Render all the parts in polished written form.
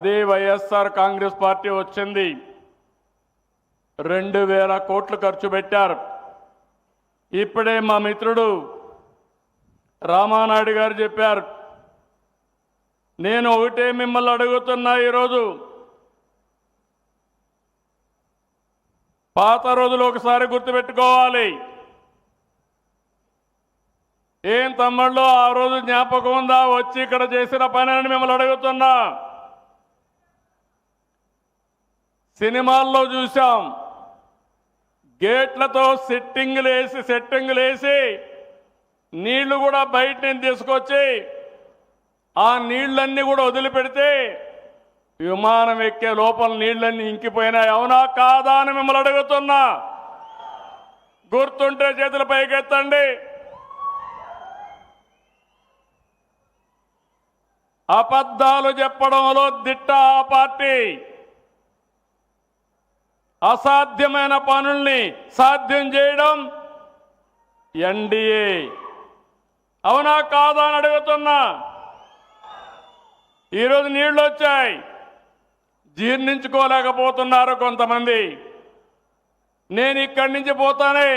అదే వైఎస్ఆర్ కాంగ్రెస్ పార్టీ వచ్చింది 2000 కోట్లు ఖర్చు పెట్టారు. ఇప్పుడే మా మిత్రుడు రామానాయుడు గారు చెప్పారు. నేను ఒకటే మిమ్మల్ని అడుగుతున్నా, ఈరోజు పాత రోజులు ఒకసారి గుర్తుపెట్టుకోవాలి. ఏం తమ్ముళ్ళు ఆ రోజు జ్ఞాపకం ఉందా వచ్చి ఇక్కడ చేసిన పని అని మిమ్మల్ని అడుగుతున్నా. సినిమాల్లో చూసాం, గేట్లతో సెట్టింగులు వేసి నీళ్లు కూడా బయట నుంచి తీసుకొచ్చి ఆ నీళ్లన్నీ కూడా వదిలిపెడితే విమానం ఎక్కే లోపల నీళ్లన్నీ ఇంకిపోయినాయి. అవునా కాదా అని మిమ్మల్ని అడుగుతున్నా. గుర్తుంటే చేతుల పైకెత్తండి. అబద్ధాలు చెప్పడంలో దిట్ట ఆ పార్టీ. అసాధ్యమైన పనుల్ని సాధ్యం చేయడం ఎన్డీఏ. అవునా కాదా అని అడుగుతున్నా. ఈరోజు నీళ్లు వచ్చాయి, జీర్ణించుకోలేకపోతున్నారు కొంతమంది. నేను ఇక్కడి నుంచి పోతానే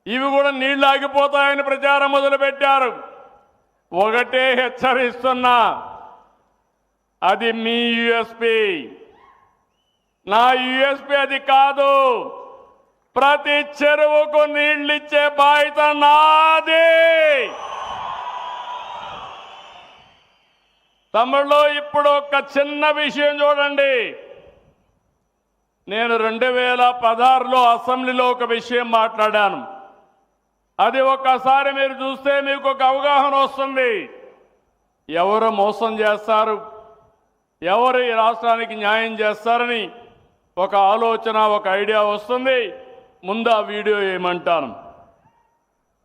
ఇవి కూడా నీళ్లు ఆగిపోతాయని ప్రచారం మొదలుపెట్టారు. ఒకటే హెచ్చరిస్తున్నా, అది మీ యూఎస్పీ. నా యూఎస్పీ అది కాదు. ప్రతి చెరువుకు నీళ్ళిచ్చే బాధ్యత నాది. తమిళలో ఇప్పుడు ఒక చిన్న విషయం చూడండి. నేను 2016లో అసెంబ్లీలో ఒక విషయం మాట్లాడాను. అది ఒక్కసారి మీరు చూస్తే మీకు ఒక అవగాహన వస్తుంది. ఎవరు మోసం చేస్తారు, ఎవరు ఈ రాష్ట్రానికి న్యాయం చేస్తారని ఒక ఆలోచన, ఒక ఐడియా వస్తుంది. ముందు ఆ వీడియో ఏమంటాను.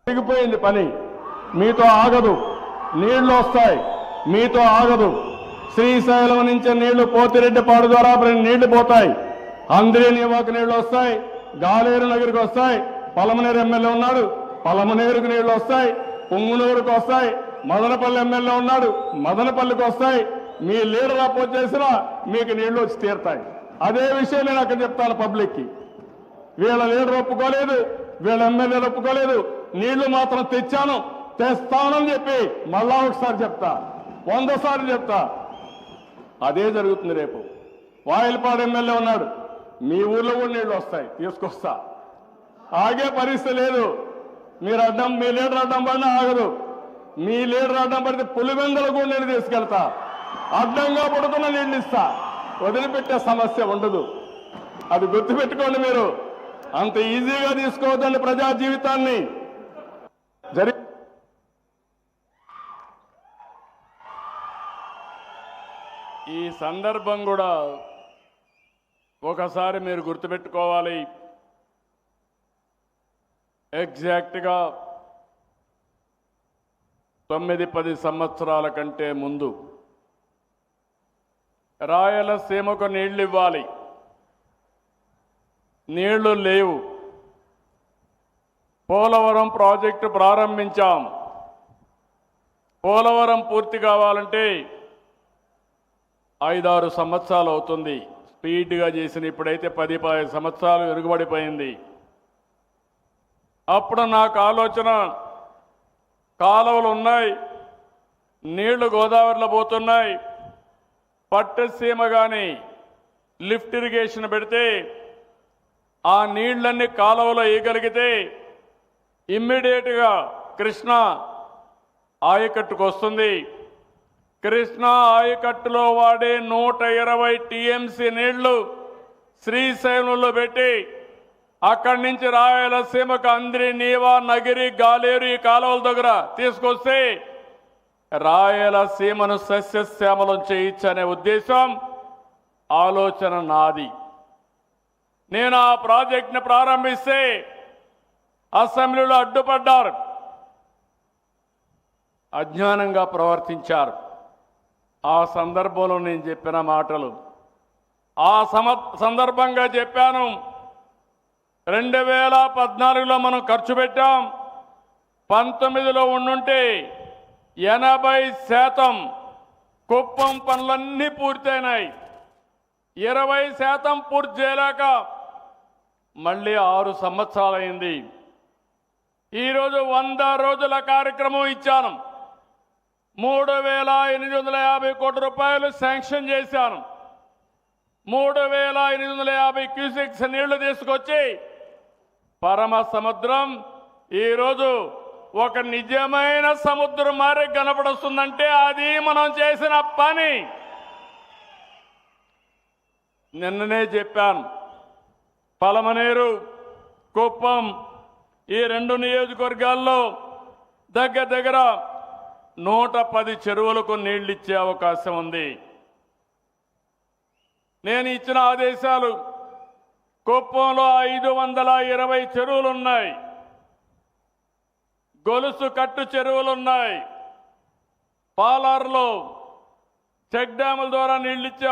తిరిగిపోయింది పని, మీతో ఆగదు. నీళ్లు వస్తాయి, మీతో ఆగదు. శ్రీశైలం నుంచి నీళ్లు పోతిరెడ్డిపాడు ద్వారా నీళ్లు పోతాయి. అంద్రేనివాకు నీళ్లు వస్తాయి, గాలేరు నగరికి వస్తాయి. పలమనేరు ఎమ్మెల్యే ఉన్నాడు, పలమనేరుకు నీళ్లు వస్తాయి. పుంగునూరుకు వస్తాయి. మదనపల్లి ఎమ్మెల్యే ఉన్నాడు, మదనపల్లికి వస్తాయి. మీ లీడర్ అపోజ్ చేసినా మీకు నీళ్లు వచ్చి తీరుతాయి. అదే విషయం నేను అక్కడ చెప్తాను పబ్లిక్కి. వీళ్ళ లీడర్ ఒప్పుకోలేదు, వీళ్ళ ఎమ్మెల్యేలు ఒప్పుకోలేదు. నీళ్లు మాత్రం తెచ్చాను, తెస్తానని చెప్పి మళ్ళా ఒకసారి చెప్తా, 100 సార్లు చెప్తా. అదే జరుగుతుంది రేపు. వాయిల్పాడు ఎమ్మెల్యే ఉన్నాడు, మీ ఊర్లో కూడా నీళ్లు వస్తాయి, తీసుకొస్తా. ఆగే పరిస్థితి లేదు. మీరు అడ్డం, మీ లీడర్ అడ్డం పడినా ఆగదు. మీ లీడర్ అడ్డం పడితే పులివెందులు కూడా నేను తీసుకెళ్తా. అడ్డంగా పడుతున్న నీళ్ళు ఇస్తా, వదిలిపెట్టే సమస్య ఉండదు. అది గుర్తుపెట్టుకోండి. మీరు అంత ఈజీగా తీసుకోవద్దండి ప్రజా జీవితాన్ని. ఈ సందర్భం కూడా ఒకసారి మీరు గుర్తుపెట్టుకోవాలి. ఎగ్జాక్ట్గా 9-10 సంవత్సరాల కంటే ముందు రాయలసీమకు నీళ్లు ఇవ్వాలి, నీళ్లు లేవు. పోలవరం ప్రాజెక్టు ప్రారంభించాం. పోలవరం పూర్తి కావాలంటే 5-6 సంవత్సరాలు అవుతుంది. స్పీడ్గా చేసిన ఇప్పుడైతే 10-15 సంవత్సరాలు వెనుకబడిపోయింది. అప్పుడు నాకు ఆలోచన, కాలువలు ఉన్నాయి, నీళ్లు గోదావరిలో పోతున్నాయి, పట్టసీమ కానీ లిఫ్ట్ ఇరిగేషన్ పెడితే ఆ నీళ్లన్నీ కాలువలో వేయగలిగితే ఇమ్మీడియట్గా కృష్ణా ఆయకట్టుకు వస్తుంది. కృష్ణా ఆయకట్టులో వాడే 120 టీఎంసీ నీళ్లు శ్రీశైలంలో పెట్టి అక్కడి నుంచి రాయలసీమకు అంద్రి, నీవా, నగిరి, గాలేరు ఈ కాలువల దగ్గర తీసుకొస్తే రాయలసీమను సస్యశ్యామలం చేయించనే ఉద్దేశం, ఆలోచన నాది. నేను ఆ ప్రాజెక్ట్ని ప్రారంభిస్తే అసెంబ్లీలో అడ్డుపడ్డారు, అజ్ఞానంగా ప్రవర్తించారు. ఆ సందర్భంలో నేను చెప్పిన మాటలు, ఆ సందర్భంగా చెప్పాను. 2014లో మనం ఖర్చు పెట్టాం, 19లో ఉండుంటే 80% కుప్పం పనులన్నీ పూర్తయినాయి. 20% పూర్తి చేయలేక మళ్ళీ 6 సంవత్సరాలైంది. ఈరోజు 100 రోజుల కార్యక్రమం ఇచ్చాను. 3,850 కోట్ల రూపాయలు శాంక్షన్ చేశాను. 3,850 క్యూసెక్స్ నీళ్లు తీసుకొచ్చి పరమ సముద్రం ఈరోజు ఒక నిజమైన సముద్రం మారి కనపడుస్తుందంటే అది మనం చేసిన పని. నిన్ననే చెప్పాను, పలమనేరు, కుప్పం ఈ 2 నియోజకవర్గాల్లో దగ్గర 110 చెరువులకు నీళ్లు ఇచ్చే అవకాశం ఉంది. నేను ఇచ్చిన ఆదేశాలు, కుప్పంలో 520 చెరువులున్నాయి, గొలుసు కట్టు చెరువులున్నాయి, పాలారులో చెక్ డ్యాముల ద్వారా నీళ్లు ఇచ్చే